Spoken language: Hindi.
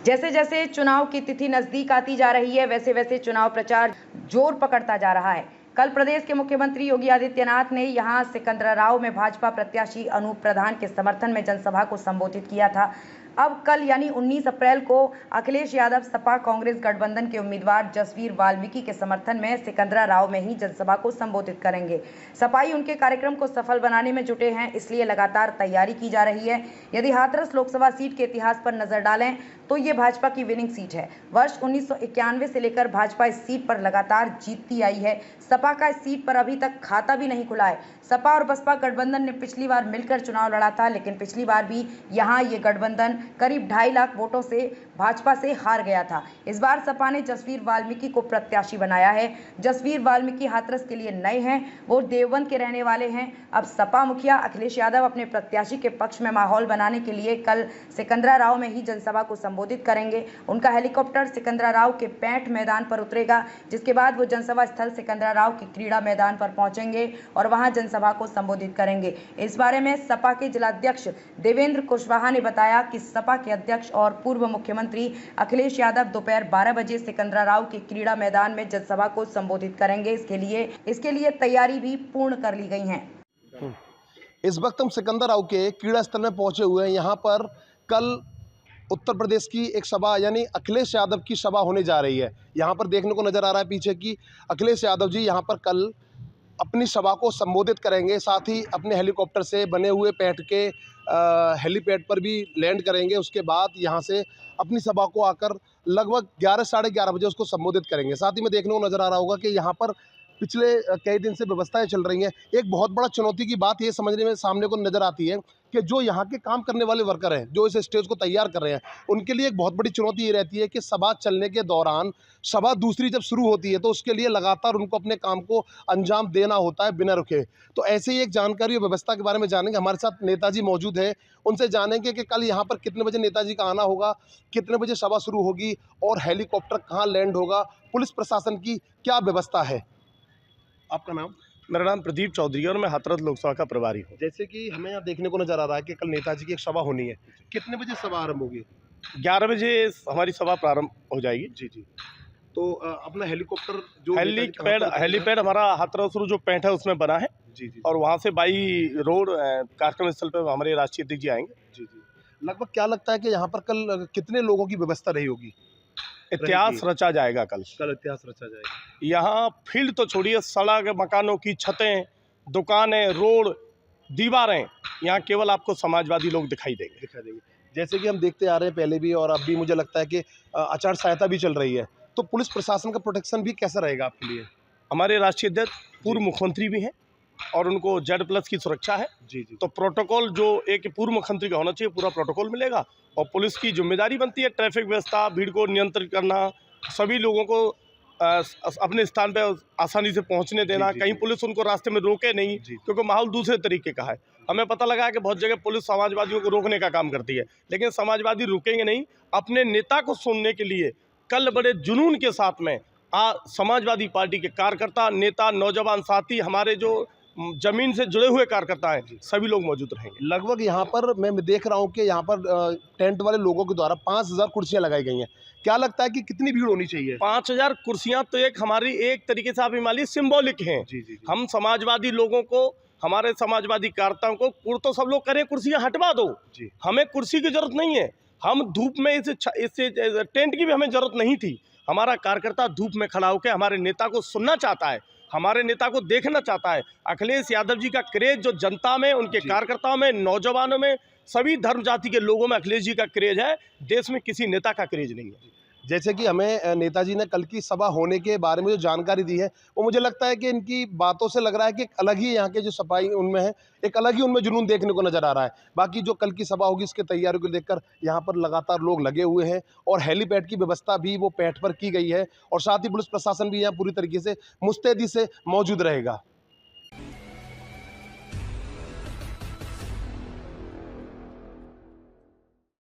जैसे जैसे चुनाव की तिथि नजदीक आती जा रही है, वैसे वैसे चुनाव प्रचार जोर पकड़ता जा रहा है। कल प्रदेश के मुख्यमंत्री योगी आदित्यनाथ ने यहां सिकंदराव में भाजपा प्रत्याशी अनूप प्रधान के समर्थन में जनसभा को संबोधित किया था। अब कल यानी 19 अप्रैल को अखिलेश यादव सपा कांग्रेस गठबंधन के उम्मीदवार जसवीर वाल्मीकि के समर्थन में सिकंदराव में ही जनसभा को संबोधित करेंगे। सपाई उनके कार्यक्रम को सफल बनाने में जुटे हैं, इसलिए लगातार तैयारी की जा रही है। यदि हाथरस लोकसभा सीट के इतिहास पर नजर डालें तो ये भाजपा की विनिंग सीट है। वर्ष 1991 से लेकर भाजपा इस सीट पर लगातार जीतती आई है। सपा का इस सीट पर अभी तक खाता भी नहीं खुला है। सपा और बसपा गठबंधन ने पिछली बार मिलकर चुनाव लड़ा था, लेकिन पिछली बार भी यहाँ ये गठबंधन करीब 2.5 लाख वोटों से भाजपा से हार गया था। इस बार सपा ने जसवीर वाल्मीकि को प्रत्याशी बनाया है। जसवीर वाल्मीकि हाथरस के लिए नए हैं, वो देवबंद के रहने वाले हैं। अब सपा मुखिया अखिलेश यादव अपने प्रत्याशी के पक्ष में माहौल बनाने के लिए कल सिकंदराव में ही जनसभा को संबोधित करेंगे। उनका हेलीकॉप्टर सिकंदराव के पैंठ मैदान पर उतरेगा, जिसके बाद वो जनसभा स्थल सिकंदराव के क्रीड़ा मैदान पर पहुंचेंगे और वहां जनसभा को संबोधित करेंगे। इस बारे में सपा के जिलाध्यक्ष देवेंद्र कुशवाहा ने बताया कि सपा के अध्यक्ष और पूर्व मुख्यमंत्री अखिलेश यादव दोपहर 12 बजे सिकंदराव के क्रीड़ा मैदान में जनसभा को संबोधित करेंगे। इसके लिए तैयारी भी पूर्ण कर ली गई है। इस वक्त हम सिकंदराव के क्रीड़ा स्थल में पहुंचे हुए हैं। यहाँ पर कल उत्तर प्रदेश की एक सभा यानी अखिलेश यादव की सभा होने जा रही है। यहाँ पर देखने को नजर आ रहा है पीछे की अखिलेश यादव जी यहाँ पर कल अपनी सभा को संबोधित करेंगे। साथ ही अपने हेलीकॉप्टर से बने हुए पैठ के हेलीपैड पर भी लैंड करेंगे। उसके बाद यहाँ से अपनी सभा को आकर लगभग 11 साढ़े 11 बजे उसको संबोधित करेंगे। साथ ही में देखने को नजर आ रहा होगा कि यहाँ पर पिछले कई दिन से व्यवस्थाएं चल रही हैं। एक बहुत बड़ा चुनौती की बात ये समझने में सामने को नजर आती है कि जो यहाँ के काम करने वाले वर्कर हैं, जो इस स्टेज को तैयार कर रहे हैं, उनके लिए एक बहुत बड़ी चुनौती ये रहती है कि सभा चलने के दौरान सभा दूसरी जब शुरू होती है तो उसके लिए लगातार उनको अपने काम को अंजाम देना होता है बिना रुके। तो ऐसे ही एक जानकारी और व्यवस्था के बारे में जानेंगे। हमारे साथ नेताजी मौजूद है, उनसे जानेंगे कि कल यहाँ पर कितने बजे नेताजी का आना होगा, कितने बजे सभा शुरू होगी और हेलीकॉप्टर कहाँ लैंड होगा, पुलिस प्रशासन की क्या व्यवस्था है। आपका नाम? मेरा नाम प्रदीप चौधरी है और मैं हाथरस लोकसभा का प्रभारी हूँ। जैसे कि हमें यहाँ देखने को नजर आ रहा है कि कल नेताजी की एक सभा होनी है, कितने बजे सभा आरंभ होगी? 11 बजे हमारी सभा प्रारंभ हो जाएगी। जी जी। तो अपना हेलीकॉप्टर जो हेलीपैड हमारा हाथरस जो पैंठ है उसमें बना है। जी जी। और वहाँ से बाई रोड कार्यक्रम स्थल पर हमारे राष्ट्रीय अध्यक्ष जी आएंगे। जी जी। लगभग क्या लगता है कि यहाँ पर कल कितने लोगों की व्यवस्था रही होगी? इतिहास रचा जाएगा कल इतिहास रचा जाएगा। यहाँ फील्ड तो छोड़िए, सड़क, मकानों की छतें, दुकानें, रोड, दीवारें, यहाँ केवल आपको समाजवादी लोग दिखाई देंगे। जैसे कि हम देखते आ रहे हैं पहले भी और अब भी, मुझे लगता है कि आचार संहिता भी चल रही है, तो पुलिस प्रशासन का प्रोटेक्शन भी कैसा रहेगा आपके लिए? हमारे राष्ट्रीय अध्यक्ष पूर्व मुख्यमंत्री भी हैं और उनको Z+ की सुरक्षा है। जी जी। तो प्रोटोकॉल जो एक पूर्व मुख्यमंत्री का होना चाहिए, पूरा प्रोटोकॉल मिलेगा। और पुलिस की जिम्मेदारी बनती है ट्रैफिक व्यवस्था, भीड़ को नियंत्रित करना, सभी लोगों को अपने स्थान पर आसानी से पहुंचने देना। कहीं पुलिस उनको रास्ते में रोके नहीं, क्योंकि माहौल दूसरे तरीके का है। हमें पता लगा है कि बहुत जगह पुलिस समाजवादियों को रोकने का काम करती है, लेकिन समाजवादी रुकेंगे नहीं। अपने नेता को सुनने के लिए कल बड़े जुनून के साथ में समाजवादी पार्टी के कार्यकर्ता, नेता, नौजवान साथी, हमारे जो जमीन से जुड़े हुए कार्यकर्ता हैं, सभी लोग मौजूद रहेंगे। लगभग यहाँ पर मैं देख रहा हूँ कि यहाँ पर टेंट वाले लोगों के द्वारा 5000 कुर्सियाँ लगाई गई हैं। क्या लगता है कि कितनी भीड़ होनी चाहिए? 5000 कुर्सियाँ तो एक हमारी एक तरीके से आप मान सिंबॉलिक हैं। जी जी। हम समाजवादी लोगों को, हमारे समाजवादी कार्यकर्ताओं को तो सब लोग करें कुर्सियाँ हटवा दो जी। हमें कुर्सी की जरूरत नहीं है। हम धूप में इससे टेंट की भी हमें जरूरत नहीं थी। हमारा कार्यकर्ता धूप में खड़ा होकर हमारे नेता को सुनना चाहता है, हमारे नेता को देखना चाहता है। अखिलेश यादव जी का क्रेज जो जनता में, उनके कार्यकर्ताओं में, नौजवानों में, सभी धर्म जाति के लोगों में अखिलेश जी का क्रेज है। देश में किसी नेता का क्रेज नहीं है। जैसे कि हमें नेताजी ने कल की सभा होने के बारे में जो जानकारी दी है, वो मुझे लगता है कि इनकी बातों से लग रहा है कि एक अलग ही यहाँ के जो सफाई उनमें है, एक अलग ही उनमें जुनून देखने को नजर आ रहा है। बाकी जो कल की सभा होगी इसके तैयारियों को देखकर यहाँ पर लगातार लोग लगे हुए हैं और हेलीपैड की व्यवस्था भी वो पैठ पर की गई है और साथ ही पुलिस प्रशासन भी यहाँ पूरी तरीके से मुस्तैदी से मौजूद रहेगा।